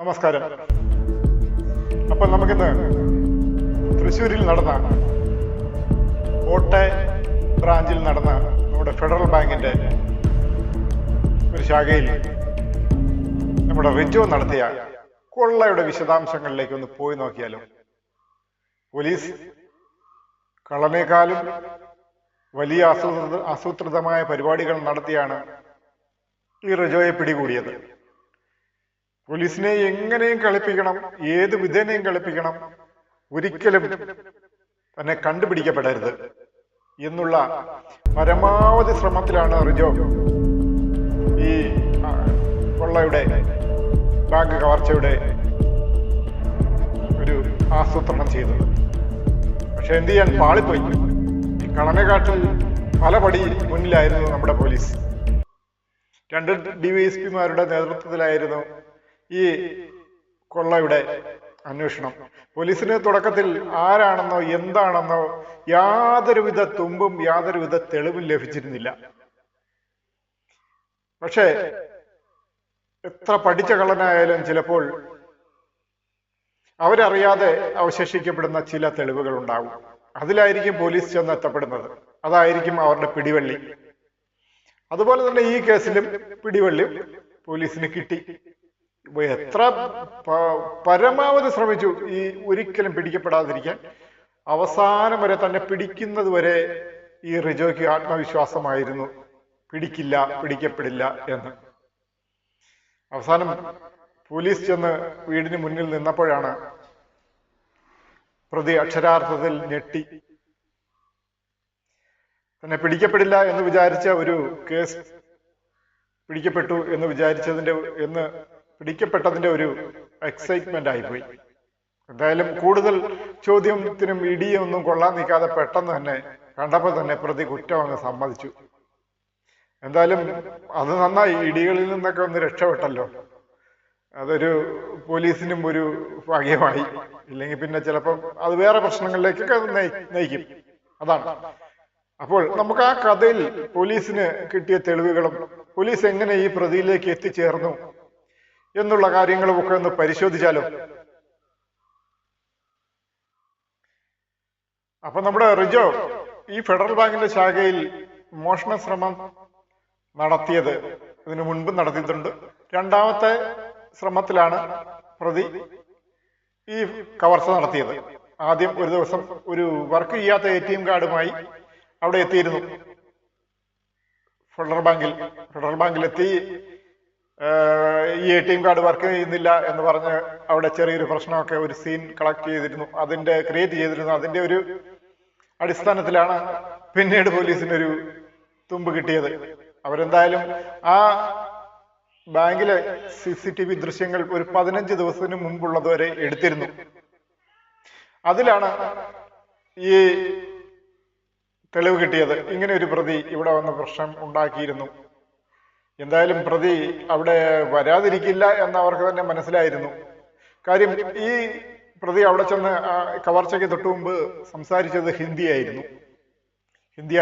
നമസ്കാരം. അപ്പോൾ നമുക്കിന്ന് തൃശ്ശൂരിൽ നടന്ന കോട്ടെ ബ്രാഞ്ചിൽ നടന്ന നമ്മുടെ ഫെഡറൽ ബാങ്കിന്റെ ഒരു ശാഖയിൽ നമ്മുടെ റിജോ നടത്തിയ കൊള്ളയുടെ വിശദാംശങ്ങളിലേക്ക് ഒന്ന് പോയി നോക്കിയാലോ. പോലീസ് കള്ളനേക്കാളും വലിയ ആസൂത്രിതമായ പരിപാടികൾ നടത്തിയാണ് ഈ റിജോയെ പിടികൂടിയത്. പോലീസിനെ എങ്ങനെയും കളിപ്പിക്കണം, ഏത് വിധേനയും കളിപ്പിക്കണം, ഒരിക്കലും തന്നെ കണ്ടുപിടിക്കപ്പെടരുത് എന്നുള്ള പരമാവധി ശ്രമത്തിലാണ് റിജോ ഈ കൊള്ളയുടെ ബാങ്ക് കവർച്ചയുടെ ഒരു ആസൂത്രണം ചെയ്തത്. പക്ഷെ എന്ത് ചെയ്യാൻ, പാളിപ്പോയി. ഈ കള്ളനെക്കാട്ടിൽ പല പടി മുന്നിലായിരുന്നു നമ്മുടെ പോലീസ്. 2 DYSPമാരുടെ നേതൃത്വത്തിലായിരുന്നു ഈ കൊള്ളയുടെ അന്വേഷണം. പോലീസിന് തുടക്കത്തിൽ ആരാണെന്നോ എന്താണെന്നോ യാതൊരുവിധ തുമ്പും യാതൊരുവിധ തെളിവും ലഭിച്ചിരുന്നില്ല. പക്ഷേ എത്ര പഠിച്ച കള്ളനായാലും ചിലപ്പോൾ അവരറിയാതെ അവശേഷിക്കപ്പെടുന്ന ചില തെളിവുകൾ ഉണ്ടാകും. അതിലായിരിക്കും പോലീസ് ചെന്ന് എത്തപ്പെടുന്നത്. അതായിരിക്കും അവരുടെ പിടിവള്ളി. അതുപോലെ തന്നെ ഈ കേസിലും പിടിവള്ളി പോലീസിന് കിട്ടി. എത്ര പരമാവധി ശ്രമിച്ചു ഈ ഒരിക്കലും പിടിക്കപ്പെടാതിരിക്കാൻ. അവസാനം വരെ തന്നെ പിടിക്കുന്നത് വരെ ഈ റിജോയ്ക്ക് ആത്മവിശ്വാസമായിരുന്നു, പിടിക്കില്ല, പിടിക്കപ്പെടില്ല എന്ന്. അവസാനം പോലീസ് ചെന്ന് വീടിന് മുന്നിൽ നിന്നപ്പോഴാണ് പ്രതി അക്ഷരാർത്ഥത്തിൽ ഞെട്ടി. തന്നെ പിടിക്കപ്പെടില്ല എന്ന് വിചാരിച്ച ഒരു കേസ് പിടിക്കപ്പെട്ടു എന്ന് പിടിക്കപ്പെട്ടതിന്റെ ഒരു എക്സൈറ്റ്മെന്റ് ആയിപ്പോയി. എന്തായാലും കൂടുതൽ ചോദ്യത്തിനും ഇടിയൊന്നും കൊള്ളാൻ നിൽക്കാതെ പെട്ടെന്ന് തന്നെ കണ്ടപ്പോൾ തന്നെ പ്രതി കുറ്റം അങ്ങ് സമ്മതിച്ചു. എന്തായാലും അത് നന്നായി, ഇടികളിൽ നിന്നൊക്കെ ഒന്ന് രക്ഷപ്പെട്ടല്ലോ. അതൊരു പോലീസിനും ഒരു ഭാഗ്യമായി. ഇല്ലെങ്കിൽ പിന്നെ ചിലപ്പം അത് വേറെ പ്രശ്നങ്ങളിലേക്കൊക്കെ നയിക്കും. അതാണ്. അപ്പോൾ നമുക്ക് ആ കഥയിൽ പോലീസിന് കിട്ടിയ തെളിവുകളും പോലീസ് എങ്ങനെ ഈ പ്രതിയിലേക്ക് എത്തിച്ചേർന്നു എന്നുള്ള കാര്യങ്ങളും ഒക്കെ ഒന്ന് പരിശോധിച്ചാലോ. അപ്പൊ നമ്മുടെ റിജോ ഈ ഫെഡറൽ ബാങ്കിന്റെ ശാഖയിൽ മോഷണ ശ്രമം നടത്തിയത് ഇതിനു മുൻപ് നടത്തിയിട്ടുണ്ട്. 2ാമത്തെ ശ്രമത്തിലാണ് പ്രതി ഈ കവർച്ച നടത്തിയത്. ആദ്യം ഒരു ദിവസം ഒരു വർക്ക് ചെയ്യാത്ത ATM കാർഡുമായി അവിടെ എത്തിയിരുന്നു. ഫെഡറൽ ബാങ്കിലെത്തി ഈ ATM കാർഡ് വർക്ക് ചെയ്യുന്നില്ല എന്ന് പറഞ്ഞ് അവിടെ ചെറിയൊരു പ്രശ്നമൊക്കെ, ഒരു സീൻ ക്രിയേറ്റ് ചെയ്തിരുന്നു. അതിന്റെ ഒരു അടിസ്ഥാനത്തിലാണ് പിന്നീട് പോലീസിനൊരു തുമ്പ് കിട്ടിയത്. അവരെന്തായാലും ആ ബാങ്കിലെ CCTV ദൃശ്യങ്ങൾ ഒരു 15 ദിവസത്തിന് മുമ്പുള്ളതുവരെ എടുത്തിരുന്നു. അതിലാണ് ഈ തെളിവ് കിട്ടിയത്. ഇങ്ങനെ ഒരു പ്രതി ഇവിടെ വന്ന് പ്രശ്നം ഉണ്ടാക്കിയിരുന്നു. എന്തായാലും പ്രതി അവിടെ വരാതിരിക്കില്ല എന്ന് അവർക്ക് തന്നെ മനസ്സിലായിരുന്നു. കാര്യം ഈ പ്രതി അവിടെ ചെന്ന് കവർച്ചയ്ക്ക് തൊട്ടു മുമ്പ് സംസാരിച്ചത് ഹിന്ദി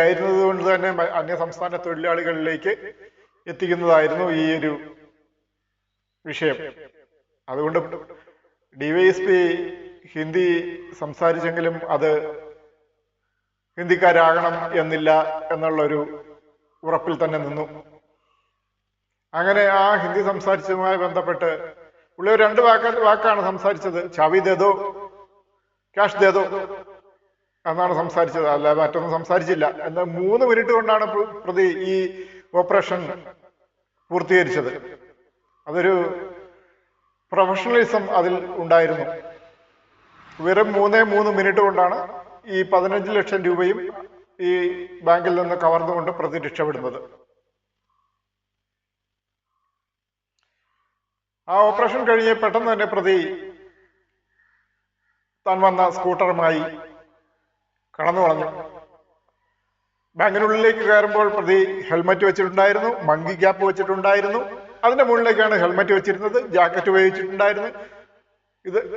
ആയിരുന്നത് കൊണ്ട് തന്നെ അന്യ സംസ്ഥാന തൊഴിലാളികളിലേക്ക് എത്തിക്കുന്നതായിരുന്നു ഈ ഒരു വിഷയം. അതുകൊണ്ട് DYSP ഹിന്ദി സംസാരിച്ചെങ്കിലും അത് ഹിന്ദിക്കാരാകണം എന്നില്ല എന്നുള്ളൊരു ഉറപ്പിൽ തന്നെ നിന്നു. അങ്ങനെ ആ ഹിന്ദി സംസാരിച്ചതുമായി ബന്ധപ്പെട്ട് ഉള്ള 2 വാക്കാണ് സംസാരിച്ചത്. ചാവി ദേദോ, ക്യാഷ് ദേദോ എന്നാണ് സംസാരിച്ചത്. അല്ല മറ്റൊന്നും സംസാരിച്ചില്ല. എന്നാൽ 3 മിനിറ്റ് കൊണ്ടാണ് പ്രതി ഈ ഓപ്പറേഷൻ പൂർത്തീകരിച്ചത്. അതൊരു പ്രൊഫഷണലിസം അതിൽ ഉണ്ടായിരുന്നു. വെറും 3 മിനിറ്റ് കൊണ്ടാണ് ഈ 15 ലക്ഷം രൂപയും ഈ ബാങ്കിൽ നിന്ന് കവർന്നുകൊണ്ട് പ്രതി രക്ഷപ്പെടുന്നത്. ആ ഓപ്പറേഷൻ കഴിഞ്ഞ് പെട്ടെന്ന് തന്നെ പ്രതി താൻ വന്ന സ്കൂട്ടറുമായി കടന്നു കളഞ്ഞു. ബാങ്കിനുള്ളിലേക്ക് കയറുമ്പോൾ പ്രതി ഹെൽമറ്റ് വെച്ചിട്ടുണ്ടായിരുന്നു, മങ്കി ക്യാപ്പ് വെച്ചിട്ടുണ്ടായിരുന്നു. അതിന്റെ മുകളിലേക്കാണ് ഹെൽമറ്റ് വെച്ചിരുന്നത്, ജാക്കറ്റ് ഉപയോഗിച്ചിട്ടുണ്ടായിരുന്നു.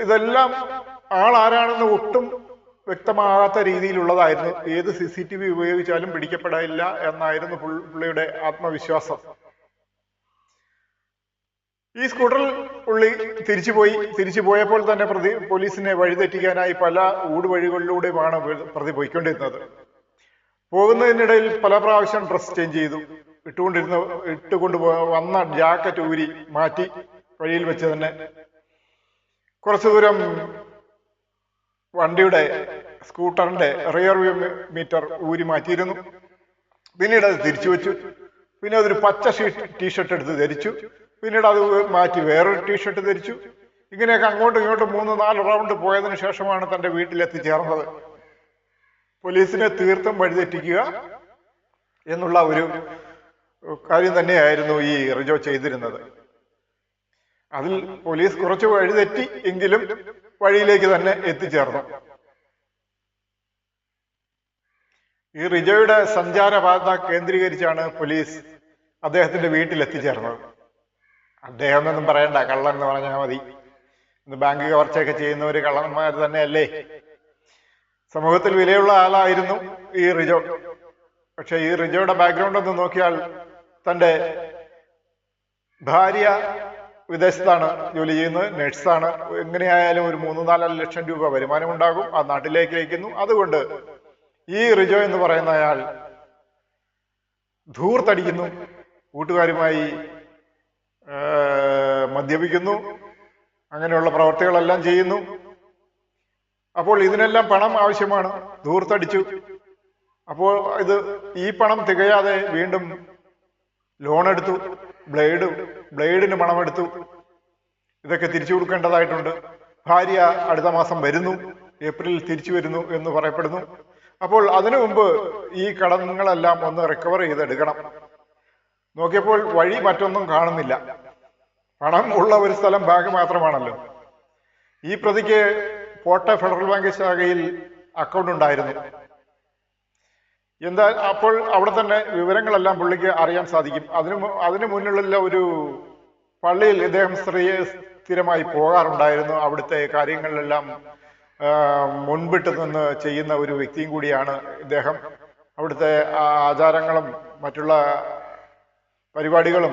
ഇതെല്ലാം ആളാരാണെന്ന് ഒട്ടും വ്യക്തമാകാത്ത രീതിയിലുള്ളതായിരുന്നു. ഏത് CCTV ഉപയോഗിച്ചാലും പിടിക്കപ്പെടില്ല എന്നായിരുന്നു പുള്ളിയുടെ ആത്മവിശ്വാസം. ഈ സ്കൂട്ടറിൽ പുള്ളി തിരിച്ചു പോയപ്പോൾ തന്നെ പോലീസിനെ വഴിതെറ്റിക്കാനായി പല ഊടുവഴികളിലൂടെയുമാണ് പ്രതി പോയിക്കൊണ്ടിരുന്നത്. പോകുന്നതിനിടയിൽ പല പ്രാവശ്യം ഡ്രസ് ചേഞ്ച് ചെയ്തു. ഇട്ടുകൊണ്ട് വന്ന ജാക്കറ്റ് ഊരി മാറ്റി വഴിയിൽ വെച്ച് തന്നെ കുറച്ചു ദൂരം വണ്ടിയുടെ സ്കൂട്ടറിന്റെ റിയർ വ്യൂ മീറ്റർ ഊരി മാറ്റിയിരുന്നു. പിന്നീട് അത് തിരിച്ചു വെച്ചു. പിന്നെ അതൊരു പച്ച ടീഷർട്ട് എടുത്ത് ധരിച്ചു. പിന്നീട് അത് മാറ്റി വേറൊരു ടീഷർട്ട് ധരിച്ചു. ഇങ്ങനെയൊക്കെ അങ്ങോട്ടും ഇങ്ങോട്ടും 3-4 റൗണ്ട് പോയതിനു ശേഷമാണ് തന്റെ വീട്ടിലെത്തിച്ചേർന്നത്. പോലീസിനെ തീർത്തും വഴിതെറ്റിക്കുക എന്നുള്ള ഒരു കാര്യം തന്നെയായിരുന്നു ഈ റിജോ ചെയ്തിരുന്നത്. അതിൽ പോലീസ് കുറച്ച് വഴിതെറ്റി എങ്കിലും വഴിയിലേക്ക് തന്നെ എത്തിച്ചേർന്നു. ഈ റിജോയുടെ സഞ്ചാരപാത കേന്ദ്രീകരിച്ചാണ് പോലീസ് അദ്ദേഹത്തിന്റെ വീട്ടിൽ എത്തിച്ചേർന്നത്. അദ്ദേഹം ഒന്നും പറയണ്ട, കള്ളൻ എന്ന് പറഞ്ഞാൽ മതി. ഇന്ന് ബാങ്ക് കവർച്ചയൊക്കെ ചെയ്യുന്നവര് കള്ളന്മാർ തന്നെയല്ലേ. സമൂഹത്തിൽ വിലയുള്ള ആളായിരുന്നു ഈ റിജോ. പക്ഷെ ഈ റിജോയുടെ ബാക്ക്ഗ്രൗണ്ട് ഒന്ന് നോക്കിയാൽ തന്റെ ഭാര്യ വിദേശത്താണ് ജോലി ചെയ്യുന്നത്, നഴ്സാണ്. എങ്ങനെയായാലും ഒരു 3-4 ലക്ഷം രൂപ വരുമാനം ഉണ്ടാകും. ആ നാട്ടിലേക്ക് അയക്കുന്നു. അതുകൊണ്ട് ഈ റിജോ എന്ന് പറയുന്ന അയാൾ ധൂർത്തടിക്കുന്നു, കൂട്ടുകാരുമായി മദ്യപിക്കുന്നു, അങ്ങനെയുള്ള പ്രവർത്തികളെല്ലാം ചെയ്യുന്നു. അപ്പോൾ ഇതിനെല്ലാം പണം ആവശ്യമാണ്. ധൂർത്തടിച്ചു. അപ്പോൾ ഈ പണം തികയാതെ വീണ്ടും ലോൺ എടുത്തു. ബ്ലേഡിന് പണമെടുത്തു. ഇതൊക്കെ തിരിച്ചു കൊടുക്കേണ്ടതായിട്ടുണ്ട്. ഭാര്യ അടുത്ത മാസം വരുന്നു, ഏപ്രിലിൽ തിരിച്ചു വരുന്നു എന്ന് പറയപ്പെടുന്നു. അപ്പോൾ അതിനു മുമ്പ് ഈ കടങ്ങളെല്ലാം ഒന്ന് റിക്കവർ ചെയ്തെടുക്കണം. നോക്കിയപ്പോൾ വഴി മറ്റൊന്നും കാണുന്നില്ല. പണം ഉള്ള ഒരു സ്ഥലം ബാങ്ക് മാത്രമാണല്ലോ. ഈ പ്രതിക്ക് കോട്ടയം ഫെഡറൽ ബാങ്ക് ശാഖയിൽ അക്കൗണ്ട് ഉണ്ടായിരുന്നു. അപ്പോൾ അവിടെ തന്നെ വിവരങ്ങളെല്ലാം പുള്ളിക്ക് അറിയാൻ സാധിക്കും. അതിനു മുന്നിലുള്ള ഒരു പള്ളിയിൽ ഇദ്ദേഹം സ്ഥിരമായി പോകാറുണ്ടായിരുന്നു. അവിടുത്തെ കാര്യങ്ങളിലെല്ലാം മുൻപിട്ട് നിന്ന് ചെയ്യുന്ന ഒരു വ്യക്തിയും കൂടിയാണ് ഇദ്ദേഹം. അവിടുത്തെ ആചാരങ്ങളും മറ്റുള്ള പരിപാടികളും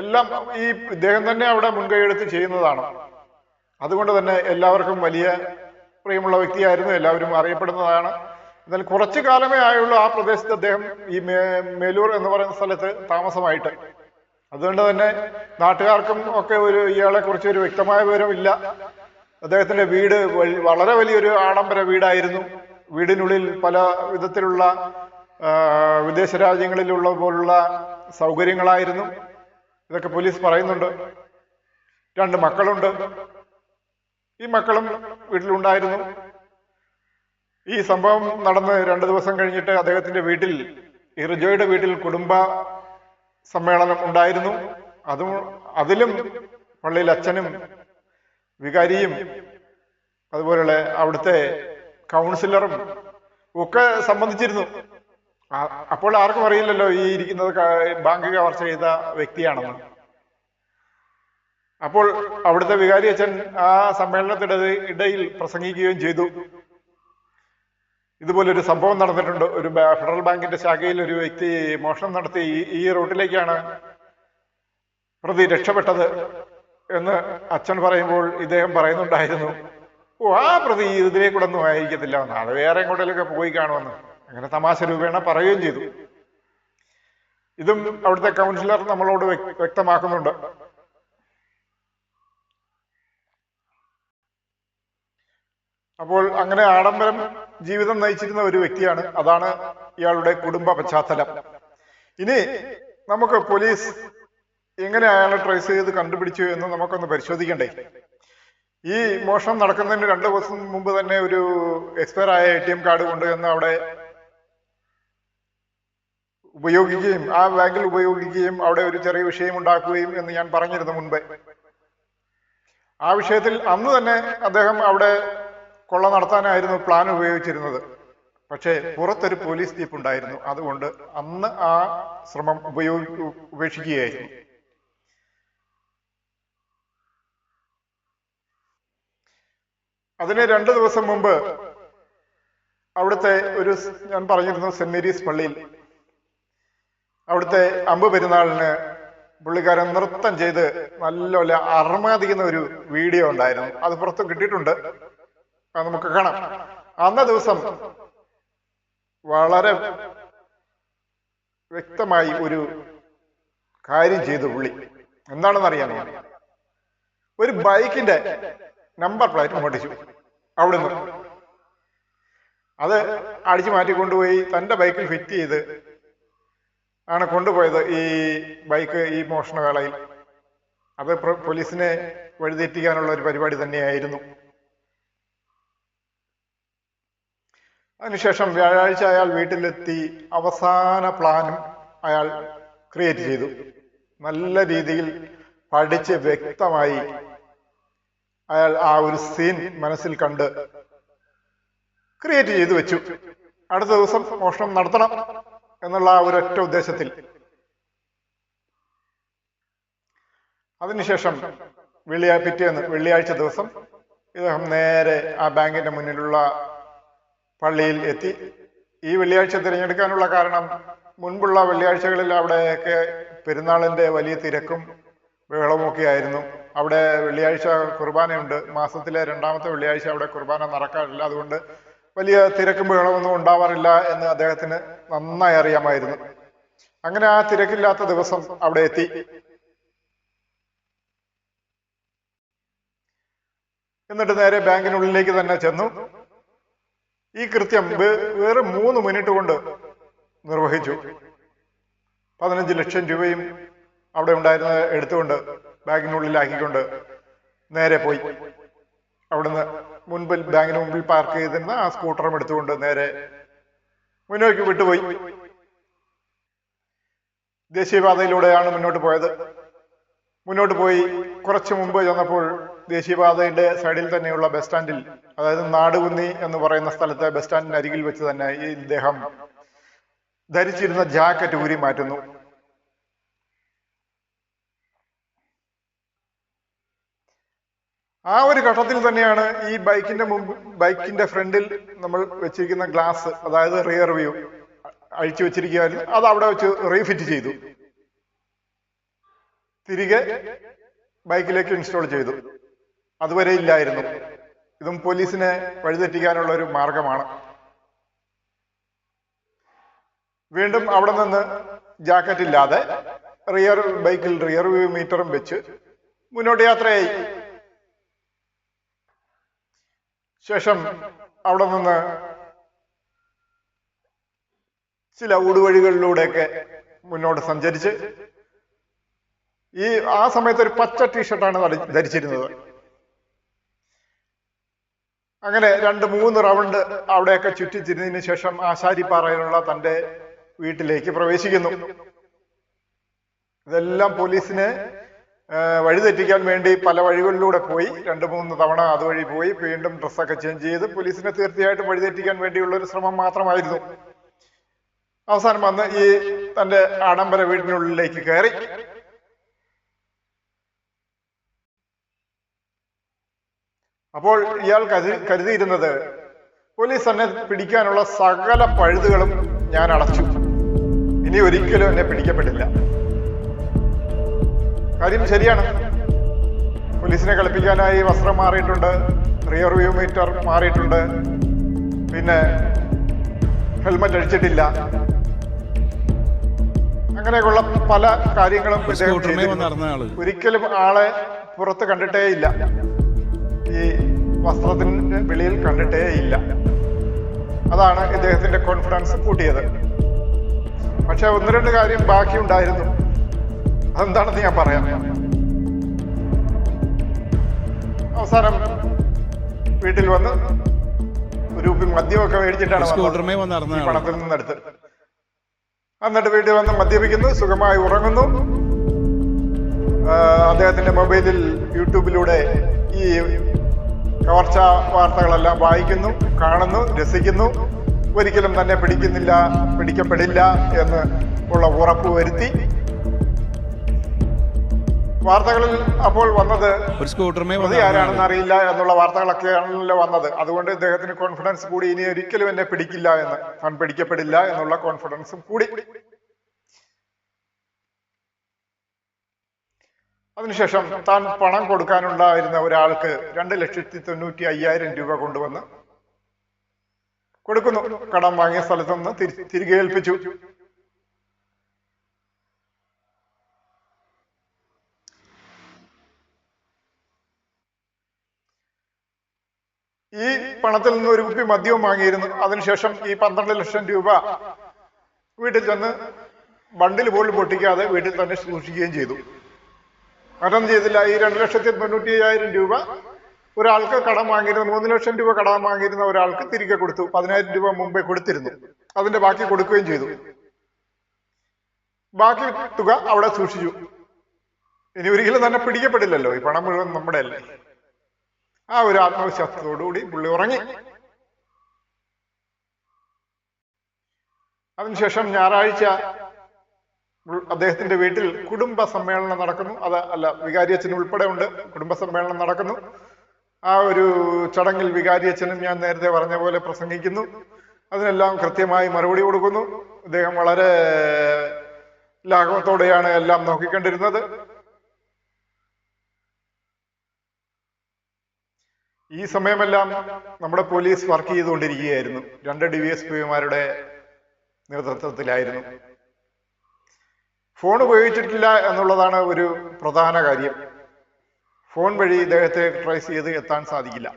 എല്ലാം ഈ ഇദ്ദേഹം തന്നെ അവിടെ മുൻകൈയെടുത്ത് ചെയ്യുന്നതാണ്. അതുകൊണ്ട് തന്നെ എല്ലാവർക്കും വലിയ പ്രിയമുള്ള വ്യക്തിയായിരുന്നു, എല്ലാവരും അറിയപ്പെടുന്നതാണ്. എന്നാൽ കുറച്ചു കാലമേ ആയുള്ളൂ ആ പ്രദേശത്ത് അദ്ദേഹം ഈ മേലൂർ എന്ന് പറയുന്ന സ്ഥലത്ത് താമസമായിട്ട്. അതുകൊണ്ട് തന്നെ നാട്ടുകാർക്കും ഒക്കെ ഇയാളെ കുറിച്ച് ഒരു വ്യക്തമായ വിവരമില്ല. അദ്ദേഹത്തിന്റെ വീട് വളരെ വലിയൊരു ആഡംബര വീടായിരുന്നു. വീടിനുള്ളിൽ പല വിധത്തിലുള്ള വിദേശ രാജ്യങ്ങളിലുള്ള പോലുള്ള സൗകര്യങ്ങളായിരുന്നു. ഇതൊക്കെ പോലീസ് പറയുന്നുണ്ട്. 2 മക്കളുണ്ട്. ഈ മക്കളും വീട്ടിലുണ്ടായിരുന്നു. ഈ സംഭവം നടന്ന് 2 ദിവസം കഴിഞ്ഞിട്ട് അദ്ദേഹത്തിന്റെ വീട്ടിൽ, ഈ റിജോയുടെ വീട്ടിൽ കുടുംബ സമ്മേളനം ഉണ്ടായിരുന്നു. അതിലും പള്ളിയിൽ അച്ഛനും വികാരിയും അതുപോലുള്ള അവിടുത്തെ കൗൺസിലറും ഒക്കെ സംബന്ധിച്ചിരുന്നു. അപ്പോൾ ആർക്കും അറിയില്ലല്ലോ ഈ ഇരിക്കുന്നത് ബാങ്ക് കവർച്ച ചെയ്ത വ്യക്തിയാണെന്ന്. അപ്പോൾ അവിടുത്തെ വികാരി അച്ഛൻ ആ സമ്മേളനത്തിനിടയിൽ പ്രസംഗിക്കുകയും ചെയ്തു. ഇതുപോലൊരു സംഭവം നടന്നിട്ടുണ്ട്. ഒരു ഫെഡറൽ ബാങ്കിന്റെ ശാഖയിൽ ഒരു വ്യക്തി മോഷണം നടത്തി ഈ റൂട്ടിലേക്കാണ് പ്രതി രക്ഷപ്പെട്ടത് എന്ന് അച്ഛൻ പറയുമ്പോൾ ഇദ്ദേഹം പറയുന്നുണ്ടായിരുന്നു, ആ പ്രതി ഇതിനെ കൂടെ ഒന്നും ആയിരിക്കത്തില്ല എന്ന്, അത് വേറെ എങ്ങോട്ടേലൊക്കെ പോയി കാണുമെന്ന് അങ്ങനെ തമാശ രൂപേണ പറയുകയും ചെയ്തു. ഇതും അവിടുത്തെ കൗൺസിലർ നമ്മളോട് വ്യക്തമാക്കുന്നുണ്ട്. അപ്പോൾ അങ്ങനെ ആഡംബരം ജീവിതം നയിച്ചിരുന്ന ഒരു വ്യക്തിയാണ്. അതാണ് ഇയാളുടെ കുടുംബ പശ്ചാത്തലം. ഇനി നമുക്ക് പോലീസ് എങ്ങനെ അയാളെ ട്രേസ് ചെയ്ത് കണ്ടുപിടിച്ചു എന്ന് നമുക്കൊന്ന് പരിശോധിക്കണ്ടേ. ഈ മോഷണം നടക്കുന്നതിന് 2 ദിവസം മുമ്പ് തന്നെ ഒരു എക്സ്പയർ ആയ ATM കാർഡ് കൊണ്ടുവന്ന് അവിടെ ഉപയോഗിക്കുകയും ആ ബാങ്കിൽ ഉപയോഗിക്കുകയും അവിടെ ഒരു ചെറിയ വിഷയം ഉണ്ടാക്കുകയും എന്ന് ഞാൻ പറഞ്ഞിരുന്നു മുൻപേ. ആ വിഷയത്തിൽ അന്ന് തന്നെ അദ്ദേഹം അവിടെ കൊള്ള നടത്താനായിരുന്നു പ്ലാൻ ഉപയോഗിച്ചിരുന്നത്. പക്ഷേ പുറത്തൊരു പോലീസ് ജീപ്പ് ഉണ്ടായിരുന്നു. അതുകൊണ്ട് അന്ന് ആ ശ്രമം ഉപേക്ഷിക്കുകയായിരുന്നു. അതിന് 2 ദിവസം മുമ്പ് അവിടുത്തെ ഞാൻ പറഞ്ഞിരുന്നു സെന്റ് മേരീസ് പള്ളിയിൽ അവിടുത്തെ അമ്പ് പെരുന്നാളിന് പുള്ളിക്കാരൻ നൃത്തം ചെയ്ത് നല്ലപോലെ അർമാദിക്കുന്ന ഒരു വീഡിയോ ഉണ്ടായിരുന്നു. അത് പുറത്ത് കിട്ടിയിട്ടുണ്ട്, അത് നമുക്ക് കാണാം. അന്ന ദിവസം വളരെ വ്യക്തമായി ഒരു കാര്യം ചെയ്തു പുള്ളി. എന്താണെന്ന് അറിയാമോ? ഒരു ബൈക്കിന്റെ നമ്പർ പ്ലേറ്റ് മോട്ടിച്ചു അവിടുന്ന്. അത് അടിച്ചു മാറ്റിക്കൊണ്ടുപോയി തന്റെ ബൈക്കിൽ ഫിറ്റ് ചെയ്ത് ആണ് കൊണ്ടുപോയത് ഈ ബൈക്ക് ഈ മോഷണവേളയിൽ. അത് പോലീസിനെ വഴിതെറ്റിക്കാനുള്ള ഒരു പരിപാടി തന്നെയായിരുന്നു. അതിനുശേഷം വ്യാഴാഴ്ച അയാൾ വീട്ടിലെത്തി അവസാന പ്ലാനും അയാൾ ക്രിയേറ്റ് ചെയ്തു. നല്ല രീതിയിൽ പഠിച്ച് വ്യക്തമായി അയാൾ ആ ഒരു സീൻ മനസ്സിൽ കണ്ട് ക്രിയേറ്റ് ചെയ്തു വെച്ചു. അടുത്ത ദിവസം മോഷണം നടത്തണം എന്നുള്ള ആ ഒരൊറ്റ ഉദ്ദേശത്തിൽ. അതിനുശേഷം പിറ്റേന്ന് വെള്ളിയാഴ്ച ദിവസം ഇദ്ദേഹം നേരെ ആ ബാങ്കിന്റെ മുന്നിലുള്ള പള്ളിയിൽ എത്തി. ഈ വെള്ളിയാഴ്ച തിരഞ്ഞെടുക്കാനുള്ള കാരണം മുൻപുള്ള വെള്ളിയാഴ്ചകളിൽ അവിടെയൊക്കെ പെരുന്നാളിന്റെ വലിയ തിരക്കും ബഹളവും ഒക്കെ ആയിരുന്നു. അവിടെ വെള്ളിയാഴ്ച കുർബാനയുണ്ട്. മാസത്തിലെ 2ാമത്തെ വെള്ളിയാഴ്ച അവിടെ കുർബാന നടക്കാറില്ല. അതുകൊണ്ട് വലിയ തിരക്കും ബഹളമൊന്നും ഉണ്ടാവാറില്ല എന്ന് അദ്ദേഹത്തിന് നന്നായി അറിയാമായിരുന്നു. അങ്ങനെ ആ തിരക്കില്ലാത്ത ദിവസം അവിടെ എത്തി. എന്നിട്ട് നേരെ ബാങ്കിനുള്ളിലേക്ക് തന്നെ ചെന്നു. ഈ കൃത്യം വെറും 3 മിനിറ്റ് കൊണ്ട് നിർവഹിച്ചു. 15 ലക്ഷം രൂപയും അവിടെ ഉണ്ടായിരുന്ന എടുത്തുകൊണ്ട് ബാങ്കിനുള്ളിലാക്കിക്കൊണ്ട് നേരെ പോയി. അവിടുന്ന് ബാങ്കിന് മുമ്പിൽ പാർക്ക് ചെയ്തിരുന്ന ആ സ്കൂട്ടറും എടുത്തുകൊണ്ട് നേരെ മുന്നോട്ട് വിട്ടുപോയി. ദേശീയപാതയിലൂടെയാണ് മുന്നോട്ട് പോയത്. മുന്നോട്ട് പോയി കുറച്ചു മുമ്പ് ചെന്നപ്പോൾ ദേശീയപാതയുടെ സൈഡിൽ തന്നെയുള്ള ബസ് സ്റ്റാൻഡിൽ, അതായത് നാടുകുന്നി എന്ന് പറയുന്ന സ്ഥലത്തെ ബസ് സ്റ്റാൻഡിന് അരികിൽ വെച്ച് തന്നെ ഈ ഇദ്ദേഹം ധരിച്ചിരുന്ന ജാക്കറ്റ് ഊരി മാറ്റുന്നു. ആ ഒരു ഘട്ടത്തിൽ തന്നെയാണ് ഈ ബൈക്കിന്റെ ഫ്രണ്ടിൽ നമ്മൾ വെച്ചിരിക്കുന്ന ഗ്ലാസ്, അതായത് റിയർ വ്യൂ അഴിച്ചു വെച്ചിരിക്കുകയായിരുന്നു. അത് അവിടെ വെച്ച് റീഫിറ്റ് ചെയ്തു, തിരികെ ബൈക്കിലേക്ക് ഇൻസ്റ്റാൾ ചെയ്തു. അതുവരെ ഇല്ലായിരുന്നു. ഇതും പോലീസിനെ വഴിതെറ്റിക്കാനുള്ള ഒരു മാർഗമാണ്. വീണ്ടും അവിടെ നിന്ന് ജാക്കറ്റ് ഇല്ലാതെ ബൈക്കിൽ റിയർ വ്യൂ മീറ്ററും വെച്ച് മുന്നോട്ട് യാത്രയായി. ശേഷം അവിടെ നിന്ന് ചില ഊടുവഴികളിലൂടെയൊക്കെ മുന്നോട്ട് സഞ്ചരിച്ച് ആ സമയത്ത് ഒരു പച്ച ടീഷർട്ടാണ് ധരിച്ചിരുന്നത്. അങ്ങനെ 2-3 റൗണ്ട് അവിടെയൊക്കെ ചുറ്റിച്ചിരുന്നതിന് ശേഷം ആശാരിപ്പാറയിലുള്ള തന്റെ വീട്ടിലേക്ക് പ്രവേശിക്കുന്നു. ഇതെല്ലാം പോലീസിനെ വഴിതെറ്റിക്കാൻ വേണ്ടി പല വഴികളിലൂടെ പോയി. 2-3 തവണ അതുവഴി പോയി വീണ്ടും ഡ്രസ്സൊക്കെ ചേഞ്ച് ചെയ്ത് പോലീസിനെ തീർച്ചയായിട്ടും വഴിതെറ്റിക്കാൻ വേണ്ടിയുള്ള ഒരു ശ്രമം മാത്രമായിരുന്നു. അവസാനം വന്ന് ഈ തന്റെ ആഡംബര വീടിനുള്ളിലേക്ക് കയറി. അപ്പോൾ ഇയാൾ കരുതിയിരുന്നത് പോലീസ് എന്നെ പിടിക്കാനുള്ള സകല പഴുതുകളും ഞാൻ അടച്ചു, ഇനി ഒരിക്കലും എന്നെ പിടിക്കപ്പെടില്ല. കാര്യം ശരിയാണ്. പോലീസിനെ കളിപ്പിക്കാനായി വസ്ത്രം മാറിയിട്ടുണ്ട്, റിയർ വ്യൂ മീറ്റർ മാറിയിട്ടുണ്ട്, പിന്നെ ഹെൽമറ്റ് അടിച്ചിട്ടില്ല. അങ്ങനെയൊക്കെയുള്ള പല കാര്യങ്ങളും ഒരിക്കലും ആളെ പുറത്ത് കണ്ടിട്ടേ ഇല്ല, ഈ വസ്ത്രത്തിന്റെ വെളിയിൽ കണ്ടിട്ടേ ഇല്ല. അതാണ് ഇദ്ദേഹത്തിന്റെ കോൺഫിഡൻസ് കൂട്ടിയത്. പക്ഷെ 1-2 കാര്യം ബാക്കിയുണ്ടായിരുന്നു. അതെന്താണെന്ന് ഞാൻ പറയാം. അവസാനം വീട്ടിൽ വന്ന് ഒരു കുപ്പി മദ്യമൊക്കെ മേടിച്ചിട്ടാണ് പണത്തിൽ നിന്നെടുത്ത്. എന്നിട്ട് വീട്ടിൽ വന്ന് മദ്യപിക്കുന്നു, സുഖമായി ഉറങ്ങുന്നു. അദ്ദേഹത്തിന്റെ മൊബൈലിൽ യൂട്യൂബിലൂടെ ഈ കവർച്ച വാർത്തകളെല്ലാം വായിക്കുന്നു, കാണുന്നു, രസിക്കുന്നു. ഒരിക്കലും തന്നെ പിടിക്കപ്പെടില്ല എന്ന് ഉള്ള ഉറപ്പ് വരുത്തി. വാർത്തകളിൽ അപ്പോൾ വന്നത് പ്രതി ആരാണെന്ന് അറിയില്ല എന്നുള്ള വാർത്തകളൊക്കെയാണല്ലോ വന്നത്. അതുകൊണ്ട് ഇദ്ദേഹത്തിന് കോൺഫിഡൻസ് കൂടി, ഇനി ഒരിക്കലും എന്നെ പിടിക്കില്ല എന്ന്, താൻ പിടിക്കപ്പെടില്ല എന്നുള്ള കോൺഫിഡൻസും കൂടി. അതിനുശേഷം താൻ പണം കൊടുക്കാനുണ്ടായിരുന്ന ഒരാൾക്ക് 2,95,000 രൂപ കൊണ്ടുവന്ന് കൊടുക്കുന്നു. കടം വാങ്ങിയ സ്ഥലത്ത് നിന്ന് തിരികെ ഏൽപ്പിച്ചു. ഈ പണത്തിൽ നിന്ന് ഒരു കുപ്പി മദ്യവും വാങ്ങിയിരുന്നു. അതിനുശേഷം ഈ 12 ലക്ഷം രൂപ വീട്ടിൽ ചെന്ന് ബണ്ടിൽ പോലും പൊട്ടിക്കാതെ വീട്ടിൽ തന്നെ സൂക്ഷിക്കുകയും ചെയ്തു. മറ്റൊന്നും ചെയ്തില്ല. ഈ 2,95,000 രൂപ ഒരാൾക്ക് കടം വാങ്ങിയിരുന്ന 3 ലക്ഷം രൂപ കടം വാങ്ങിയിരുന്ന ഒരാൾക്ക് തിരികെ കൊടുത്തു. 10,000 രൂപ മുമ്പേ കൊടുത്തിരുന്നു. അതിന്റെ ബാക്കി കൊടുക്കുകയും ചെയ്തു. ബാക്കി തുക അവിടെ സൂക്ഷിച്ചു. ഇനി ഒരിക്കലും തന്നെ പിടിക്കപ്പെടില്ലല്ലോ, ഈ പണം മുഴുവൻ നമ്മുടെ അല്ലേ. ആ ഒരു ആത്മവിശ്വാസത്തോടുകൂടി പുള്ളി ഉറങ്ങി. അതിനുശേഷം ഞായറാഴ്ച അദ്ദേഹത്തിന്റെ വീട്ടിൽ കുടുംബ സമ്മേളനം നടക്കുന്നു. വികാരിയച്ഛൻ ഉൾപ്പെടെ ഉണ്ട്. കുടുംബ സമ്മേളനം നടക്കുന്നു. ആ ഒരു ചടങ്ങിൽ വികാരിയച്ഛനും ഞാൻ നേരത്തെ പറഞ്ഞ പോലെ പ്രസംഗിക്കുന്നു. അതിനെല്ലാം കൃത്യമായി മറുപടി കൊടുക്കുന്നു. അദ്ദേഹം വളരെ ലാഘവത്തോടെയാണ് എല്ലാം നോക്കിക്കണ്ടിരുന്നത്. ഈ സമയമെല്ലാം നമ്മുടെ പോലീസ് വർക്ക് ചെയ്തുകൊണ്ടിരിക്കുകയായിരുന്നു. 2 DYSPമാരുടെ നേതൃത്വത്തിലായിരുന്നു. ഫോൺ ഉപയോഗിച്ചിട്ടില്ല എന്നുള്ളതാണ് ഒരു പ്രധാന കാര്യം. ഫോൺ വഴി ഇദ്ദേഹത്തെ ട്രേസ് ചെയ്ത് എത്താൻ സാധിക്കില്ല.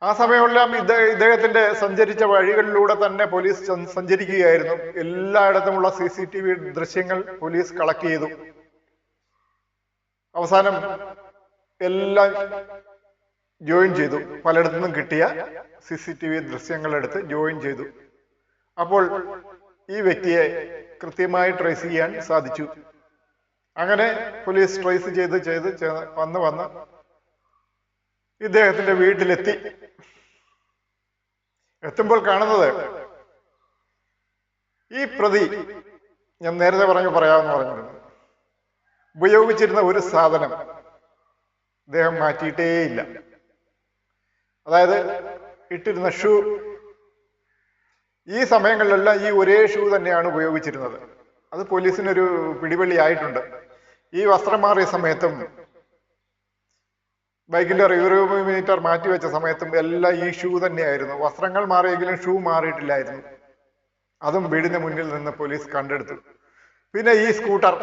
ആ സമയമെല്ലാം ഇദ്ദേഹത്തിന്റെ സഞ്ചരിച്ച വഴികളിലൂടെ തന്നെ പോലീസ് സഞ്ചരിക്കുകയായിരുന്നു. എല്ലായിടത്തുമുള്ള CCTV ദൃശ്യങ്ങൾ പോലീസ് കളക്ട് ചെയ്തു. അവസാനം എല്ലാം ജോയിൻ ചെയ്തു. പലയിടത്തു നിന്നും കിട്ടിയ CCTV ദൃശ്യങ്ങൾ എടുത്ത് ജോയിൻ ചെയ്തു. അപ്പോൾ ഈ വ്യക്തിയെ കൃത്യമായി ട്രേസ് ചെയ്യാൻ സാധിച്ചു. അങ്ങനെ പോലീസ് ട്രേസ് ചെയ്ത് വന്ന് ഇദ്ദേഹത്തിന്റെ വീട്ടിലെത്തി. എത്തുമ്പോൾ കാണുന്നത് ഈ പ്രതി, ഞാൻ നേരത്തെ പറയാമെന്ന് പറഞ്ഞിരുന്നു, ഉപയോഗിച്ചിരുന്ന ഒരു സാധനം അദ്ദേഹം മാറ്റിയിട്ടേയില്ല. അതായത് ഇട്ടിരുന്ന ഷൂ. ഈ സമയങ്ങളിലെല്ലാം ഈ ഒരേ ഷൂ തന്നെയാണ് ഉപയോഗിച്ചിരുന്നത്. അത് പോലീസിനൊരു പിടിവള്ളി ആയിട്ടുണ്ട്. ഈ വസ്ത്രം മാറിയ സമയത്തും ബൈക്കിന്റെ റിവ്യൂമീറ്റർ മാറ്റിവെച്ച സമയത്തും എല്ലാം ഈ ഷൂ തന്നെയായിരുന്നു. വസ്ത്രങ്ങൾ മാറിയെങ്കിലും ഷൂ മാറിയിട്ടില്ലായിരുന്നു. അതും വീടിന് മുന്നിൽ നിന്ന് പോലീസ് കണ്ടെടുത്തു. പിന്നെ ഈ സ്കൂട്ടർ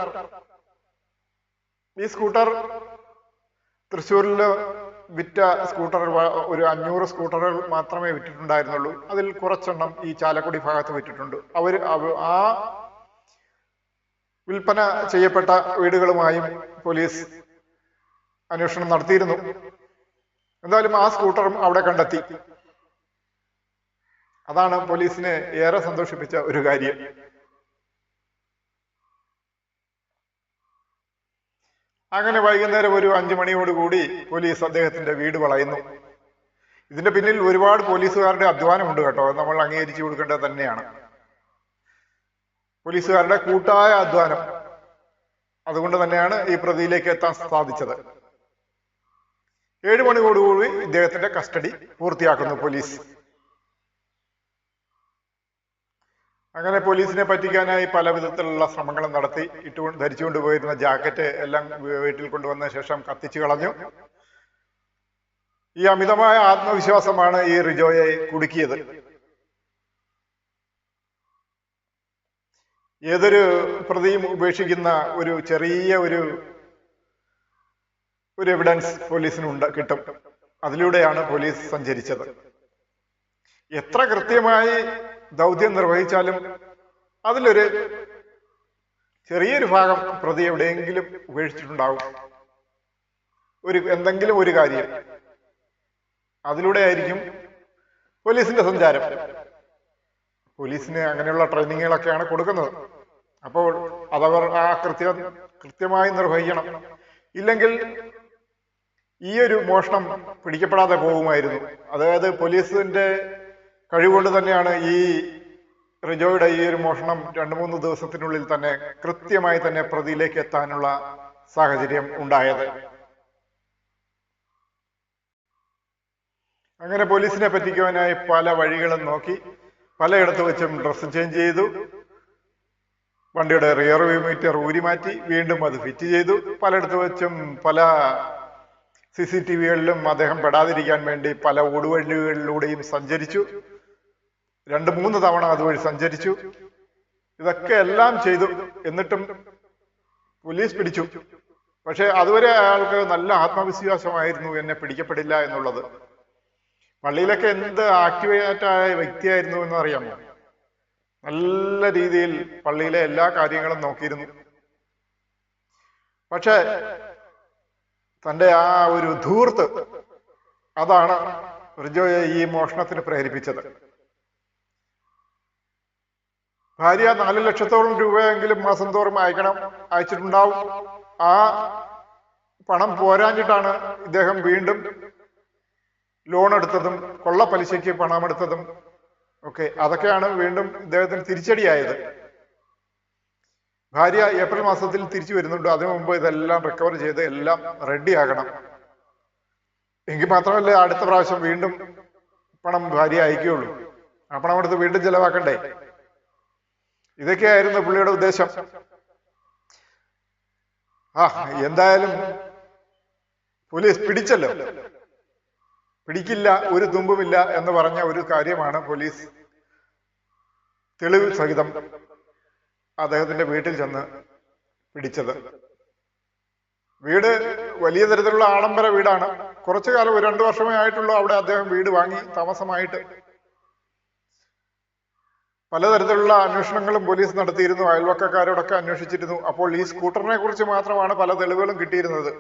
തൃശ്ശൂരിൽ വിറ്റ സ്കൂട്ടർ ഒരു 500 സ്കൂട്ടറുകൾ മാത്രമേ വിറ്റിട്ടുണ്ടായിരുന്നുള്ളൂ. അതിൽ കുറച്ചെണ്ണം ഈ ചാലക്കുടി ഭാഗത്ത് വിറ്റിട്ടുണ്ട്. ആ വിൽപ്പന ചെയ്യപ്പെട്ട വീടുകളുമായും പോലീസ് അന്വേഷണം നടത്തിയിരുന്നു. എന്തായാലും ആ സ്കൂട്ടറും അവിടെ കണ്ടെത്തി. അതാണ് പോലീസിനെ ഏറെ സന്തോഷിപ്പിച്ച ഒരു കാര്യം. അങ്ങനെ വൈകുന്നേരം ഒരു 5 മണിയോടുകൂടി പോലീസ് അദ്ദേഹത്തിന്റെ വീട് വളയുന്നു. ഇതിന്റെ പിന്നിൽ ഒരുപാട് പോലീസുകാരുടെ അധ്വാനമുണ്ട് കേട്ടോ. നമ്മൾ അംഗീകരിച്ചു കൊടുക്കേണ്ടത് തന്നെയാണ്. പോലീസുകാരുടെ കൂട്ടായ അധ്വാനം. അതുകൊണ്ട് തന്നെയാണ് ഈ പ്രതിയിലേക്ക് എത്താൻ സാധിച്ചത്. 7 മണിയോടുകൂടി ഇദ്ദേഹത്തിന്റെ കസ്റ്റഡി പൂർത്തിയാക്കുന്നു പോലീസ്. അങ്ങനെ പോലീസിനെ പറ്റിക്കാനായി പല വിധത്തിലുള്ള ശ്രമങ്ങളും നടത്തി. ധരിച്ചുകൊണ്ട് പോയിരുന്ന ജാക്കറ്റ് എല്ലാം വീട്ടിൽ കൊണ്ടുവന്ന ശേഷം കത്തിച്ചു കളഞ്ഞു. ഈ അമിതമായ ആത്മവിശ്വാസമാണ് ഈ റിജോയെ കുടുക്കിയത്. ഏതൊരു പ്രതിയും ഉപേക്ഷിക്കുന്ന ഒരു ചെറിയ ഒരു എവിഡൻസ് പോലീസിനുണ്ട്, കിട്ടും. അതിലൂടെയാണ് പോലീസ് സഞ്ചരിച്ചത്. എത്ര കൃത്യമായി ദൗത്യം നിർവഹിച്ചാലും അതിലൊരു ചെറിയൊരു ഭാഗം പ്രതി എവിടെയെങ്കിലും ഉപേക്ഷിച്ചിട്ടുണ്ടാവും. എന്തെങ്കിലും ഒരു കാര്യം. അതിലൂടെ ആയിരിക്കും പോലീസിന്റെ സഞ്ചാരം. പോലീസിന് അങ്ങനെയുള്ള ട്രെയിനിങ്ങുകളൊക്കെയാണ് കൊടുക്കുന്നത്. അപ്പോൾ അതവർ ആ കൃത്യമായി നിർവഹിക്കണം. ഇല്ലെങ്കിൽ ഈ ഒരു മോഷണം പിടിക്കപ്പെടാതെ പോകുമായിരുന്നു. അതായത് പോലീസിന്റെ കഴിവുകൊണ്ട് തന്നെയാണ് ഈ റിജോയുടെ ഈ ഒരു മോഷണം 2-3 ദിവസത്തിനുള്ളിൽ തന്നെ കൃത്യമായി തന്നെ പ്രതിയിലേക്ക് എത്താനുള്ള സാഹചര്യം ഉണ്ടായത്. അങ്ങനെ പോലീസിനെ പറ്റിക്കുവാനായി പല വഴികളും നോക്കി, പലയിടത്ത് വെച്ചും ഡ്രസ്സ് ചേഞ്ച് ചെയ്തു. വണ്ടിയുടെ റിയർ വ്യൂ മീറ്റർ ഊരി മാറ്റി വീണ്ടും അത് ഫിറ്റ് ചെയ്തു. പലയിടത്ത് വെച്ചും പല CCTV-കളിലും അദ്ദേഹം പെടാതിരിക്കാൻ വേണ്ടി പല ഊടുവഴികളിലൂടെയും സഞ്ചരിച്ചു. 2-3 തവണ അതുവഴി സഞ്ചരിച്ചു. ഇതൊക്കെ എല്ലാം ചെയ്തു. എന്നിട്ടും പോലീസ് പിടിച്ചു. പക്ഷെ അതുവരെ അയാൾക്ക് നല്ല ആത്മവിശ്വാസമായിരുന്നു എന്നെ പിടിക്കപ്പെടില്ല എന്നുള്ളത്. പള്ളിയിലൊക്കെ എന്ത് ആക്ടിവേറ്റായ വ്യക്തിയായിരുന്നു എന്ന് അറിയാമോ? നല്ല രീതിയിൽ പള്ളിയിലെ എല്ലാ കാര്യങ്ങളും നോക്കിയിരുന്നു. പക്ഷെ തൻ്റെ ആ ഒരു ധൂർത്ത്, അതാണ് റിജോയെ ഈ മോഷണത്തിന് പ്രേരിപ്പിച്ചത്. ഭാര്യ 4 ലക്ഷത്തോളം രൂപയെങ്കിലും മാസം തോറും അയച്ചിട്ടുണ്ടാവും. ആ പണം പോരാഞ്ഞിട്ടാണ് ഇദ്ദേഹം വീണ്ടും ലോൺ എടുത്തതും കൊള്ള പലിശയ്ക്ക് പണമെടുത്തതും ഒക്കെ. അതൊക്കെയാണ് വീണ്ടും ഇദ്ദേഹത്തിന് തിരിച്ചടിയായത്. ഭാര്യ ഏപ്രിൽ മാസത്തിൽ തിരിച്ചു വരുന്നുണ്ട്. അതിനു മുമ്പ് ഇതെല്ലാം റിക്കവർ ചെയ്ത് എല്ലാം റെഡി ആകണം. എങ്കിൽ മാത്രമല്ലേ അടുത്ത പ്രാവശ്യം വീണ്ടും പണം ഭാര്യ അയക്കുകയുള്ളൂ. ആ പണം എടുത്ത് വീണ്ടും ചെലവാക്കണ്ടേ? ഇതൊക്കെയായിരുന്നു പുള്ളിയുടെ ഉദ്ദേശം. എന്തായാലും പോലീസ് പിടിച്ചല്ലോ. പിടിക്കില്ല, ഒരു തുമ്പുമില്ല എന്ന് പറഞ്ഞ ഒരു കാര്യമാണ് പോലീസ് തെളിവ് സഹിതം അദ്ദേഹത്തിന്റെ വീട്ടിൽ ചെന്ന് പിടിച്ചത്. വീട് വലിയ തരത്തിലുള്ള ആഡംബര വീടാണ്. കുറച്ചു കാലം, 2 വർഷമേ ആയിട്ടുള്ളൂ അവിടെ അദ്ദേഹം വീട് വാങ്ങി താമസമായിട്ട്. പലതരത്തിലുള്ള അന്വേഷണങ്ങളും പോലീസ് നടത്തിയിരുന്നു. അയൽവക്കക്കാരോടൊക്കെ അന്വേഷിച്ചിരുന്നു. അപ്പോൾ ഈ സ്കൂട്ടറിനെ കുറിച്ച് മാത്രമാണ് പല തെളിവുകളും കിട്ടിയിരുന്നത്.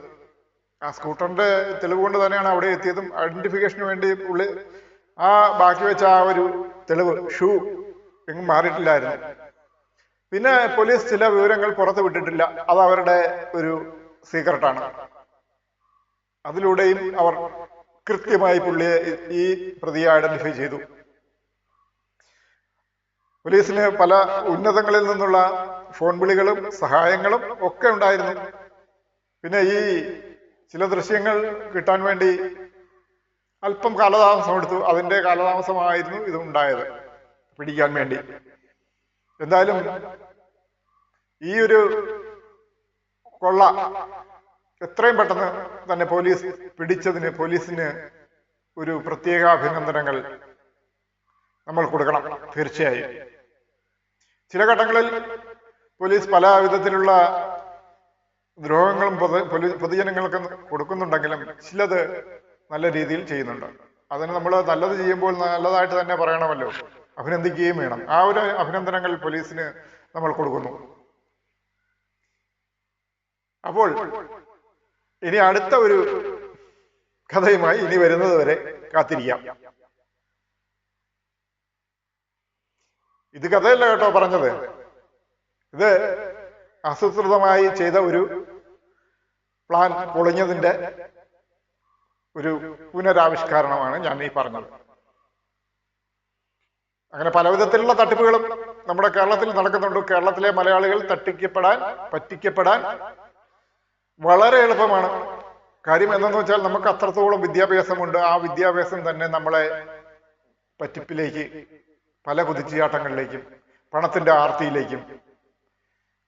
ആ സ്കൂട്ടറിന്റെ തെളിവ് കൊണ്ട് തന്നെയാണ് അവിടെ എത്തിയതും. ഐഡന്റിഫിക്കേഷന് വേണ്ടി പുള്ളി ബാക്കി വെച്ച ആ ഒരു തെളിവ്, ഷൂ എങ്ങും മാറിയിട്ടില്ലായിരുന്നു. പിന്നെ പോലീസ് ചില വിവരങ്ങൾ പുറത്തു വിട്ടിട്ടില്ല. അത് അവരുടെ ഒരു സീക്രട്ടാണ്. അതിലൂടെയും അവർ കൃത്യമായി പുള്ളിയെ, ഈ പ്രതിയെ ഐഡന്റിഫൈ ചെയ്തു. പോലീസിന് പല ഉന്നതങ്ങളിൽ നിന്നുള്ള ഫോൺ വിളികളും സഹായങ്ങളും ഒക്കെ ഉണ്ടായിരുന്നു. പിന്നെ ഈ ചില ദൃശ്യങ്ങൾ കിട്ടാൻ വേണ്ടി അല്പം കാലതാമസം എടുത്തു. അതിന്റെ കാലതാമസമായിരുന്നു ഇത് ഉണ്ടായത്, പിടിക്കാൻ വേണ്ടി. എന്തായാലും ഈ ഒരു കൊള്ള എത്രയും പെട്ടെന്ന് തന്നെ പോലീസ് പിടിച്ചതിന് പോലീസിന് ഒരു പ്രത്യേക അഭിനന്ദനങ്ങൾ നമ്മൾ കൊടുക്കണം, തീർച്ചയായും. ചില ഘട്ടങ്ങളിൽ പോലീസ് പല വിധത്തിലുള്ള ദ്രോഹങ്ങളും പൊതുജനങ്ങൾക്ക് കൊടുക്കുന്നുണ്ടെങ്കിലും ചിലത് നല്ല രീതിയിൽ ചെയ്യുന്നുണ്ട്. അതിന് നമ്മൾ നല്ലത് ചെയ്യുമ്പോൾ നല്ലതായിട്ട് തന്നെ പറയണമല്ലോ, അഭിനന്ദിക്കുകയും വേണം. ആ ഒരു അഭിനന്ദനങ്ങൾ പോലീസിന് നമ്മൾ കൊടുക്കുന്നു. അപ്പോൾ ഇനി അടുത്ത ഒരു കഥയുമായി ഇനി വരുന്നത് വരെ കാത്തിരിക്കാം. ഇത് കഥയല്ല കേട്ടോ പറഞ്ഞത്, ഇത് ആസൂത്രിതമായി ചെയ്ത ഒരു പ്ലാൻ പൊളിഞ്ഞതിന്റെ ഒരു പുനരാവിഷ്കരണമാണ് ഞാൻ ഈ പറഞ്ഞത്. അങ്ങനെ പല വിധത്തിലുള്ള തട്ടിപ്പുകളും നമ്മുടെ കേരളത്തിൽ നടക്കുന്നുണ്ട്. കേരളത്തിലെ മലയാളികൾ പറ്റിക്കപ്പെടാൻ വളരെ എളുപ്പമാണ്. കാര്യം എന്തെന്ന് വെച്ചാൽ നമുക്ക് അത്രത്തോളം വിദ്യാഭ്യാസമുണ്ട്. ആ വിദ്യാഭ്യാസം തന്നെ നമ്മളെ പറ്റിപ്പിലേക്ക്, പല കുതിച്ചുചാട്ടങ്ങളിലേക്കും, പണത്തിന്റെ ആർത്തിയിലേക്കും,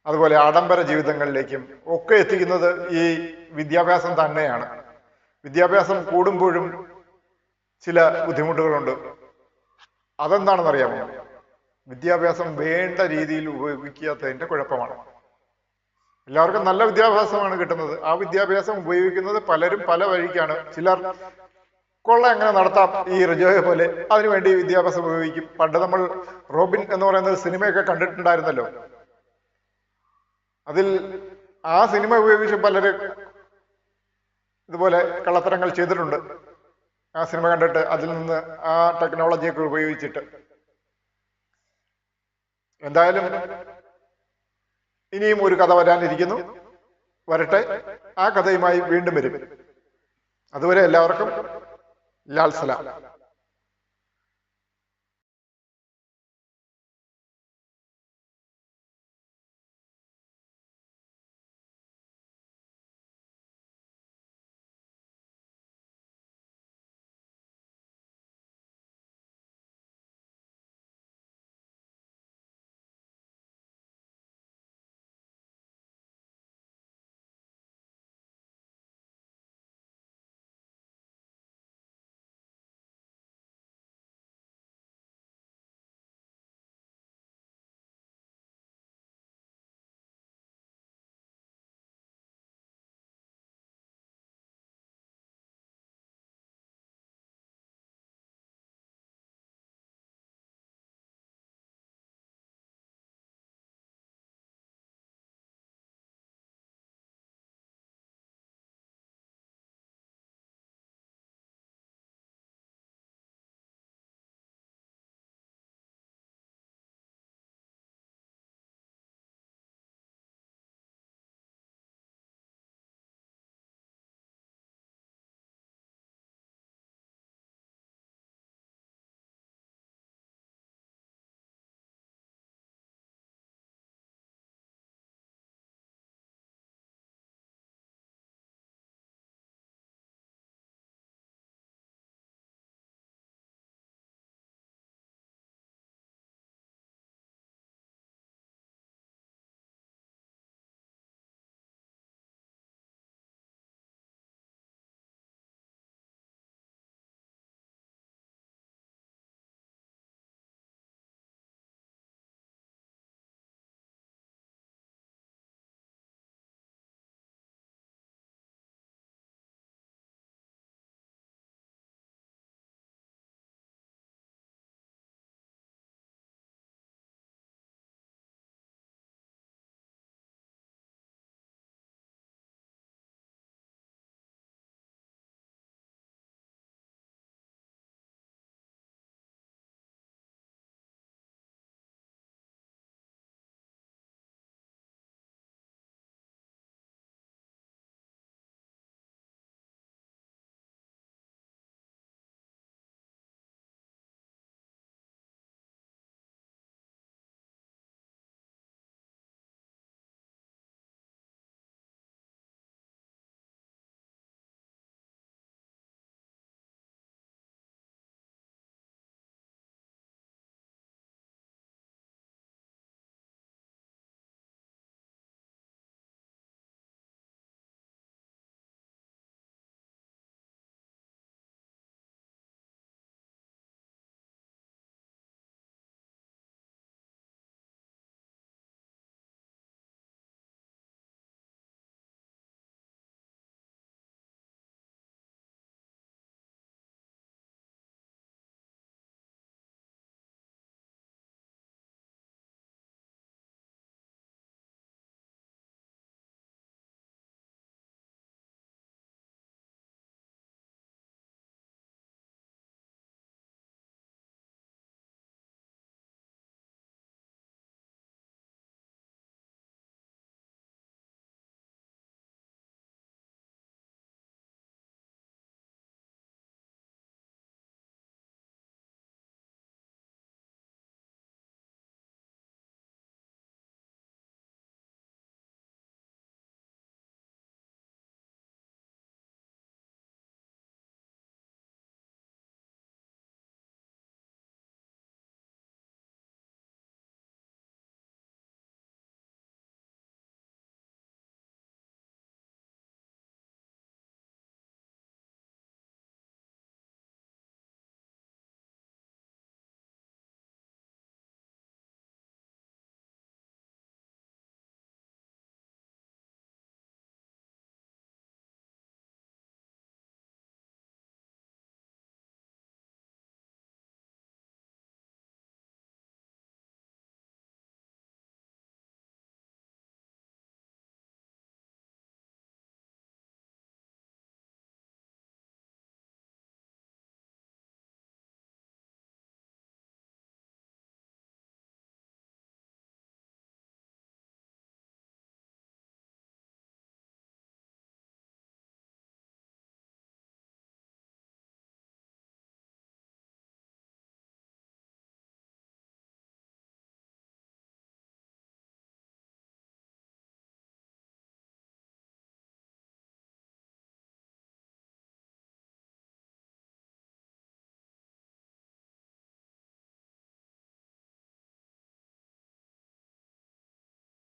അതുപോലെ ആഡംബര ജീവിതങ്ങളിലേക്കും ഒക്കെ എത്തിക്കുന്നത് ഈ വിദ്യാഭ്യാസം തന്നെയാണ്. വിദ്യാഭ്യാസം കൂടുമ്പോഴും ചില ബുദ്ധിമുട്ടുകളുണ്ട്. അതെന്താണെന്നറിയാമോ? വിദ്യാഭ്യാസം വേണ്ട രീതിയിൽ ഉപയോഗിക്കാത്തതിന്റെ കുഴപ്പമാണ്. എല്ലാവർക്കും നല്ല വിദ്യാഭ്യാസമാണ് കിട്ടുന്നത്. ആ വിദ്യാഭ്യാസം ഉപയോഗിക്കുന്നത് പലരും പല വഴിക്കാണ്. ചിലർ കൊള്ള എങ്ങനെ നടത്താം, ഈ റിജോയെ പോലെ, അതിനുവേണ്ടി വിദ്യാഭ്യാസം ഉപയോഗിക്കും. പണ്ട് നമ്മൾ റോബിൻ എന്ന് പറയുന്ന സിനിമയൊക്കെ കണ്ടിട്ടുണ്ടായിരുന്നല്ലോ. അതിൽ ആ സിനിമ ഉപയോഗിച്ച് പലര് ഇതുപോലെ കള്ളത്തരങ്ങൾ ചെയ്തിട്ടുണ്ട്. ആ സിനിമ കണ്ടിട്ട് അതിൽ നിന്ന് ആ ടെക്നോളജിയൊക്കെ ഉപയോഗിച്ചിട്ട്. എന്തായാലും ഇനിയും ഒരു കഥ വരാനിരിക്കുന്നു. വരട്ടെ, ആ കഥയുമായി വീണ്ടും വരും. അതുവരെ എല്ലാവർക്കും ലാൽ സലാം.